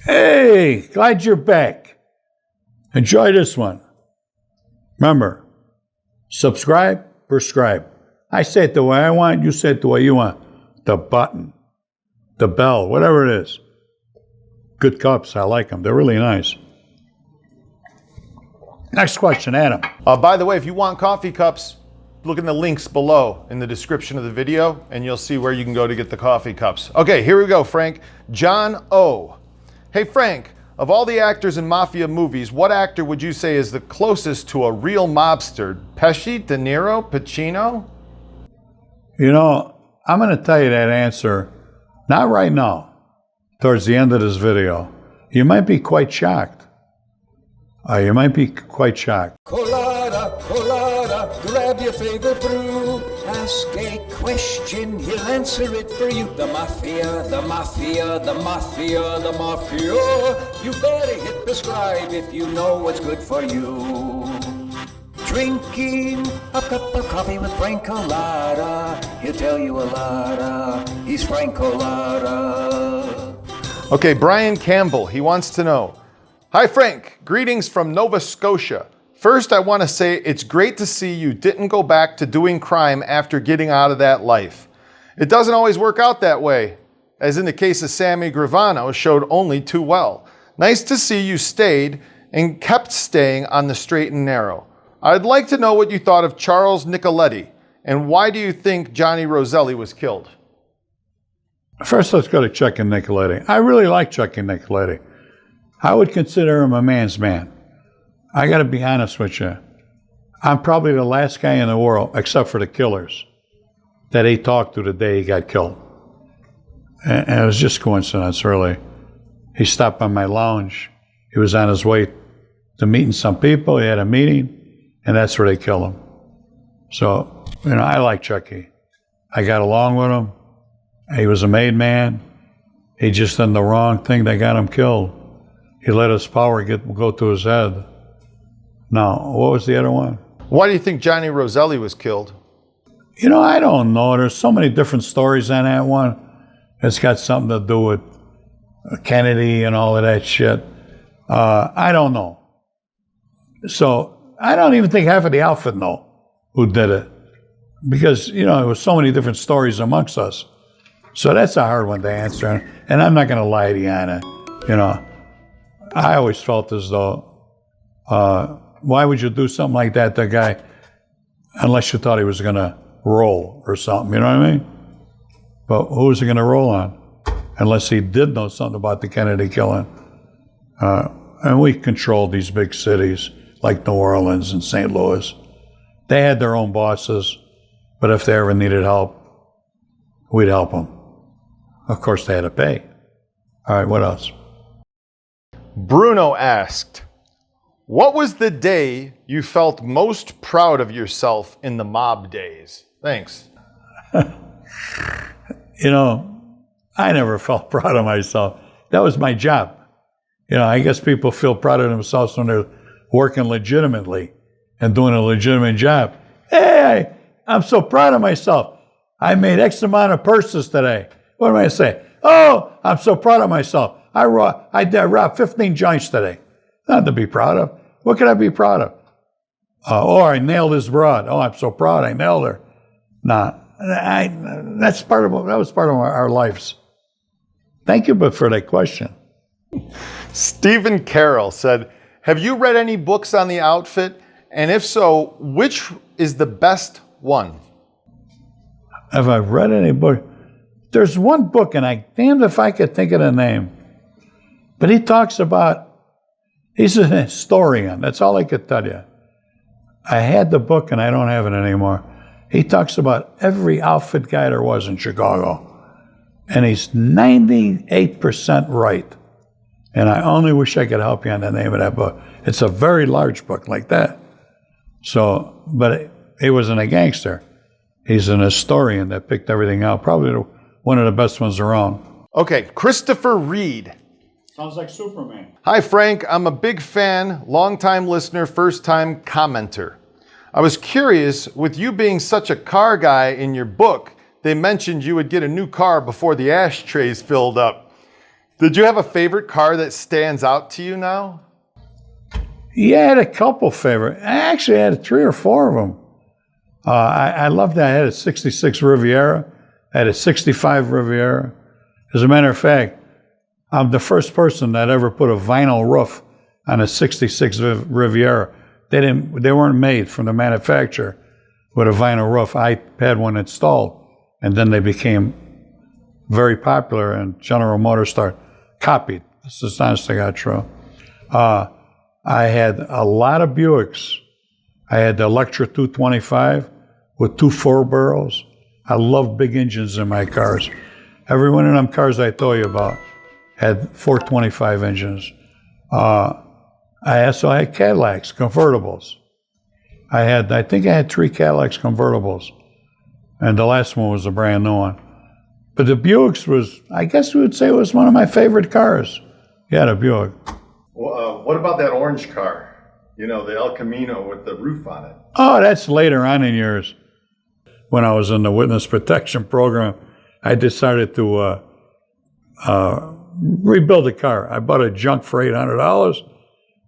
Hey, glad you're back. Enjoy this one. Remember, subscribe, prescribe. I say it the way I want, you say it the way you want. The button, the bell, whatever it is. Good cups, I like them. They're really nice. Next question, Adam. By the way, if you want coffee cups, look in the links below in the description of the video, and you'll see where you can go to get the coffee cups. Okay, here we go, Frank. John O. Hey, Frank, of all the actors in mafia movies, what actor would you say is the closest to a real mobster? Pesci, De Niro, Pacino? You know, I'm going to tell you that answer, not right now, towards the end of this video. You might be quite shocked. Cullotta, Cullotta, grab your favorite brew. Ask a question, he'll answer it for you. The mafia, the mafia, the mafia, the mafia. You better hit prescribe if you know what's good for you. Drinking a cup of coffee with Frank Cullotta. He'll tell you a lot. He's Frank Cullotta. Okay, Brian Campbell, he wants to know. Hi, Frank. Greetings from Nova Scotia. First, I want to say it's great to see you didn't go back to doing crime after getting out of that life. It doesn't always work out that way, as in the case of Sammy Gravano showed only too well. Nice to see you stayed and kept staying on the straight and narrow. I'd like to know what you thought of Charles Nicoletti, and why do you think Johnny Roselli was killed? First, let's go to Chuck and Nicoletti. I really like Chuck and Nicoletti. I would consider him a man's man. I got to be honest with you. I'm probably the last guy in the world, except for the killers, that he talked to the day he got killed. And it was just coincidence, really. He stopped by my lounge. He was on his way to meeting some people. He had a meeting, and that's where they killed him. So, you know, I like Chucky. I got along with him. He was a made man. He just done the wrong thing that got him killed. He let his power go to his head. Now, what was the other one? Why do you think Johnny Roselli was killed? You know, I don't know. There's so many different stories on that one. It's got something to do with Kennedy and all of that shit. I don't know. So I don't even think half of the outfit know who did it. Because, you know, there was so many different stories amongst us. So that's a hard one to answer. And I'm not going to lie to you, Anna. You know, I always felt as though, why would you do something like that to a guy unless you thought he was going to roll or something, you know what I mean? But who was he going to roll on? Unless he did know something about the Kennedy killing. And we controlled these big cities like New Orleans and St. Louis. They had their own bosses, but if they ever needed help, we'd help them. Of course, they had to pay. All right, what else? Bruno asked, what was the day you felt most proud of yourself in the mob days? Thanks. You know, I never felt proud of myself. That was my job. You know, I guess people feel proud of themselves when they're working legitimately and doing a legitimate job. Hey, I'm so proud of myself. I made X amount of purses today. What am I going to say? Oh, I'm so proud of myself. I robbed 15 joints today. Nothing to be proud of. What can I be proud of? I nailed this broad. Oh, I'm so proud I nailed her. Nah, that was part of our lives. Thank you for that question. Stephen Carroll said, have you read any books on the outfit? And if so, which is the best one? Have I read any book? There's one book, and I damned if I could think of the name. But he talks about, he's a historian. That's all I could tell you. I had the book, and I don't have it anymore. He talks about every outfit guy there was in Chicago. And he's 98% right. And I only wish I could help you on the name of that book. It's a very large book like that. So, but he wasn't a gangster. He's an historian that picked everything out. Probably one of the best ones around. Okay, Christopher Reid. Sounds like Superman. Hi, Frank. I'm a big fan, longtime listener, first-time commenter. I was curious, with you being such a car guy in your book, they mentioned you would get a new car before the ashtrays filled up. Did you have a favorite car that stands out to you now? Yeah, I had a couple favorite. I actually had 3 or 4 of them. I loved that. I had a 66 Riviera. I had a 65 Riviera. As a matter of fact, I'm the first person that ever put a vinyl roof on a 66 Riviera. They weren't made from the manufacturer with a vinyl roof. I had one installed, and then they became very popular, and General Motors copied. This is honest to God true. I had a lot of Buicks. I had the Electra 225 with 2 4-barrels. I love big engines in my cars. Every one of them cars I told you about had 425 engines. I also had Cadillacs, convertibles. I think I had 3 Cadillacs convertibles. And the last one was a brand new one. But the Buicks was, I guess we would say, was one of my favorite cars. Yeah, the Buick. Well, what about that orange car? You know, the El Camino with the roof on it. Oh, that's later on in years. When I was in the witness protection program, I decided to rebuild the car. I bought a junk for $800.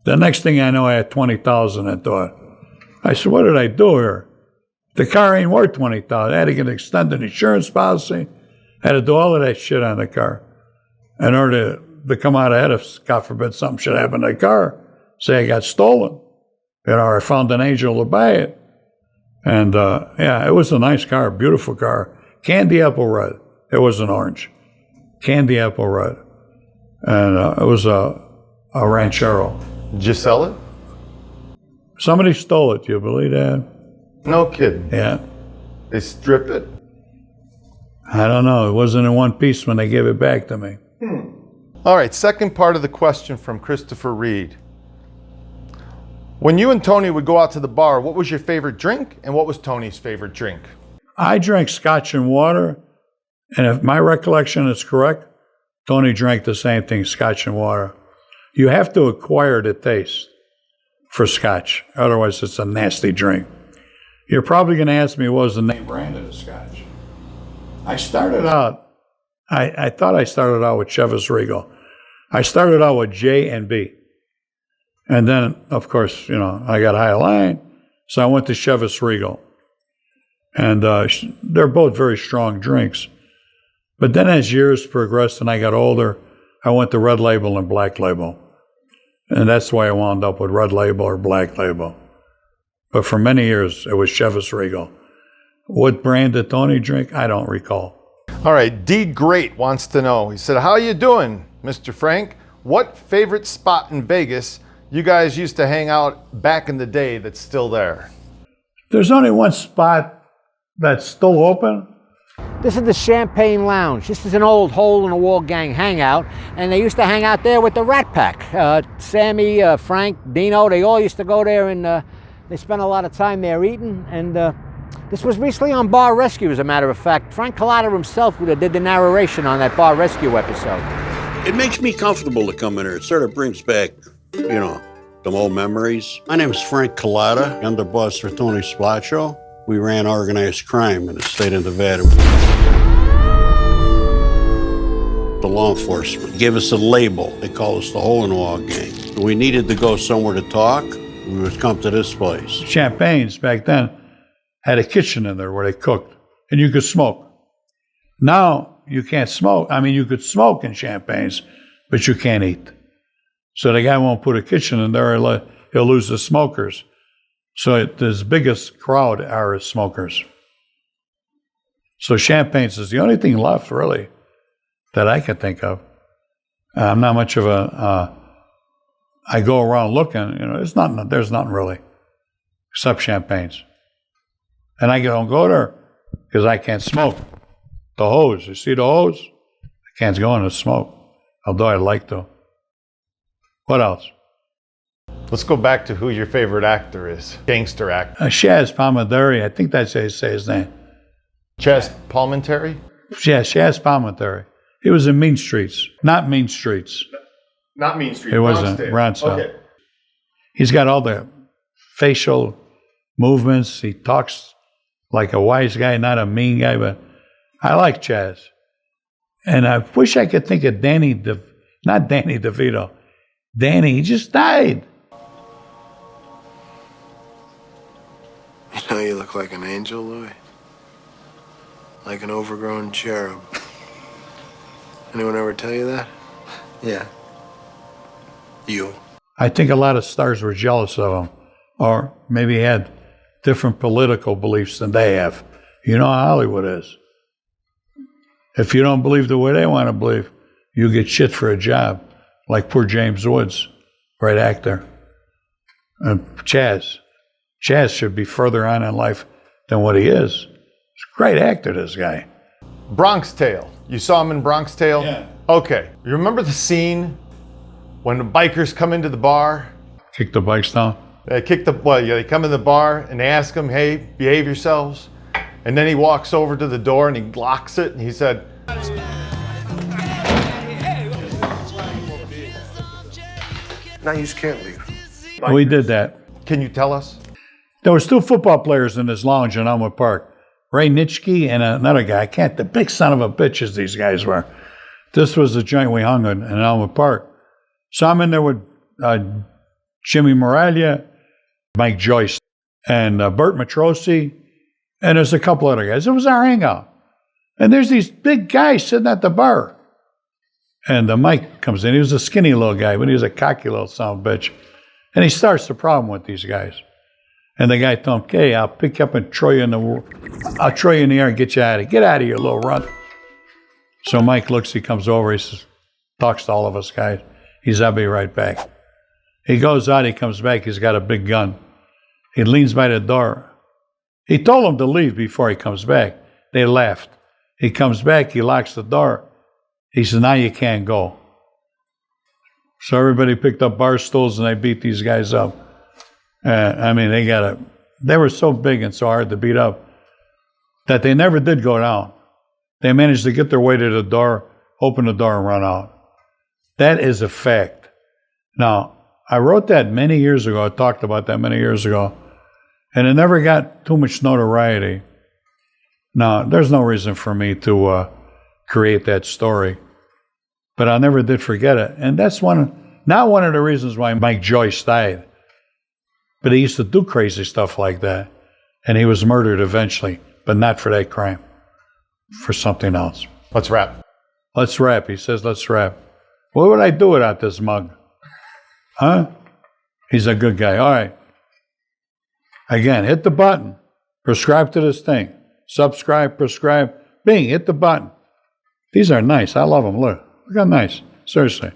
The next thing I know, I had $20,000. I thought, I said, what did I do here? The car ain't worth $20,000. I had to get an extended insurance policy. I had to do all of that shit on the car in order to come out ahead if, God forbid, something should happen to the car. Say I got stolen. You know, or I found an angel to buy it. And, yeah, it was a nice car, beautiful car. Candy apple red. It wasn't orange. Candy apple red. And it was a Ranchero. Did you sell it? Somebody stole it. Do you believe that? No kidding. Yeah. They stripped it? I don't know. It wasn't in one piece when they gave it back to me. All right, second part of the question from Christopher Reid. When you and Tony would go out to the bar, what was your favorite drink and what was Tony's favorite drink? I drank scotch and water, and if my recollection is correct, Tony drank the same thing, scotch and water. You have to acquire the taste for scotch, otherwise it's a nasty drink. You're probably going to ask me what was the name brand of the scotch. I thought I started out with Chivas Regal. I started out with J&B. And then, of course, you know, I got High Line, so I went to Chivas Regal. And they're both very strong drinks. But then as years progressed and I got older, I went to Red Label and Black Label. And that's why I wound up with Red Label or Black Label. But for many years, it was Chivas Regal. What brand did Tony drink? I don't recall. All right, D. Great wants to know. He said, how you doing, Mr. Frank? What favorite spot in Vegas you guys used to hang out back in the day that's still there? There's only one spot that's still open. This is the Champagne Lounge. This is an old hole-in-the-wall gang hangout, and they used to hang out there with the Rat Pack. Sammy, Frank, Dino, they all used to go there, and they spent a lot of time there eating. And this was recently on Bar Rescue, as a matter of fact. Frank Cullotta himself did the narration on that Bar Rescue episode. It makes me comfortable to come in here. It sort of brings back, you know, some old memories. My name is Frank Cullotta, underboss for Tony Splaccio. We ran organized crime in the state of Nevada. The law enforcement gave us a label. They call us the Hole-in-the-Wall Gang. When we needed to go somewhere to talk, we would come to this place. Champagnes back then had a kitchen in there where they cooked, and you could smoke. Now, you can't smoke. I mean, you could smoke in Champagnes, but you can't eat. So the guy won't put a kitchen in there, he'll lose the smokers. So his biggest crowd are his smokers. So Champagnes is the only thing left, really, that I can think of. I'm not much of I go around looking, you know, there's nothing really, except Champagnes. And I don't go there because I can't smoke. The hose, you see the hose? I can't go in and smoke, although I'd like to. What else? Let's go back to who your favorite actor is. Gangster actor. Chaz Palminteri, I think that's how you say his name. Chaz Palminteri? Yeah, Chaz Palminteri. He was in Mean Streets, not Mean Streets. Not Mean Street. It wasn't Bronx Tale. Okay. He's got all the facial movements. He talks like a wise guy, not a mean guy, but I like Chaz. And I wish I could think of Danny Not Danny DeVito. Danny, he just died. You know you look like an angel, Louis. Like an overgrown cherub. Anyone ever tell you that? Yeah. You. I think a lot of stars were jealous of him, or maybe had different political beliefs than they have. You know how Hollywood is. If you don't believe the way they want to believe, you get shit for a job, like poor James Woods, great actor. And Chaz should be further on in life than what he is. He's a great actor, this guy. Bronx Tale. You saw him in Bronx Tale? Yeah. Okay. You remember the scene when the bikers come into the bar? Kick the bikes down. They come in the bar and they ask him, hey, behave yourselves. And then he walks over to the door and he locks it and he said, Now you just can't leave. We did that. can you tell us? There was 2 football players in this lounge in Elmwood Park. Ray Nitschke and another guy. The big son of a bitches these guys were. This was the joint we hung in Elmwood Park. So I'm in there with Jimmy Moralia, Mike Joyce, and Bert Matrosi, and there's a couple other guys. It was our hangout. And there's these big guys sitting at the bar. And Mike comes in. He was a skinny little guy, but he was a cocky little son of a bitch. And he starts the problem with these guys. And the guy told him, okay, I'll pick you up and throw you in the air and get you out of here. Get out of here, little runt. So Mike looks, he comes over, he says, talks to all of us guys. He says, I'll be right back. He goes out, he comes back, he's got a big gun. He leans by the door. He told them to leave before he comes back. They left. He comes back, he locks the door. He says, now you can't go. So everybody picked up bar stools and they beat these guys up. They were so big and so hard to beat up that they never did go down. They managed to get their way to the door, open the door, and run out. That is a fact. Now, I wrote that many years ago. I talked about that many years ago. And it never got too much notoriety. Now, there's no reason for me to create that story. But I never did forget it. And that's not one of the reasons why Mike Joyce died. But he used to do crazy stuff like that. And he was murdered eventually, but not for that crime. For something else. Let's wrap. Let's wrap. He says, let's wrap. What would I do without this mug? Huh? He's a good guy. All right. Again, hit the button. Prescribe to this thing. Subscribe, prescribe. Bing, hit the button. These are nice. I love them. Look how nice. Seriously.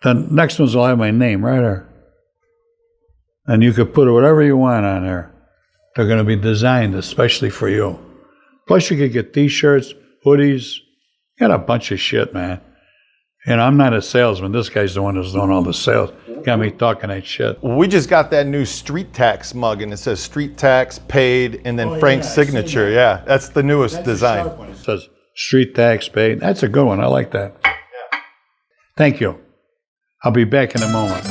The next ones will have my name right there. And you could put whatever you want on there. They're going to be designed especially for you. Plus, you could get T-shirts, hoodies. Got a bunch of shit, man. And I'm not a salesman. This guy's the one who's doing all the sales. Got me talking that shit. We just got that new Street Tax mug, and it says Street Tax paid, and then Frank's signature. Yeah, that's the newest design. It says Street Tax paid. That's a good one. I like that. Yeah. Thank you. I'll be back in a moment.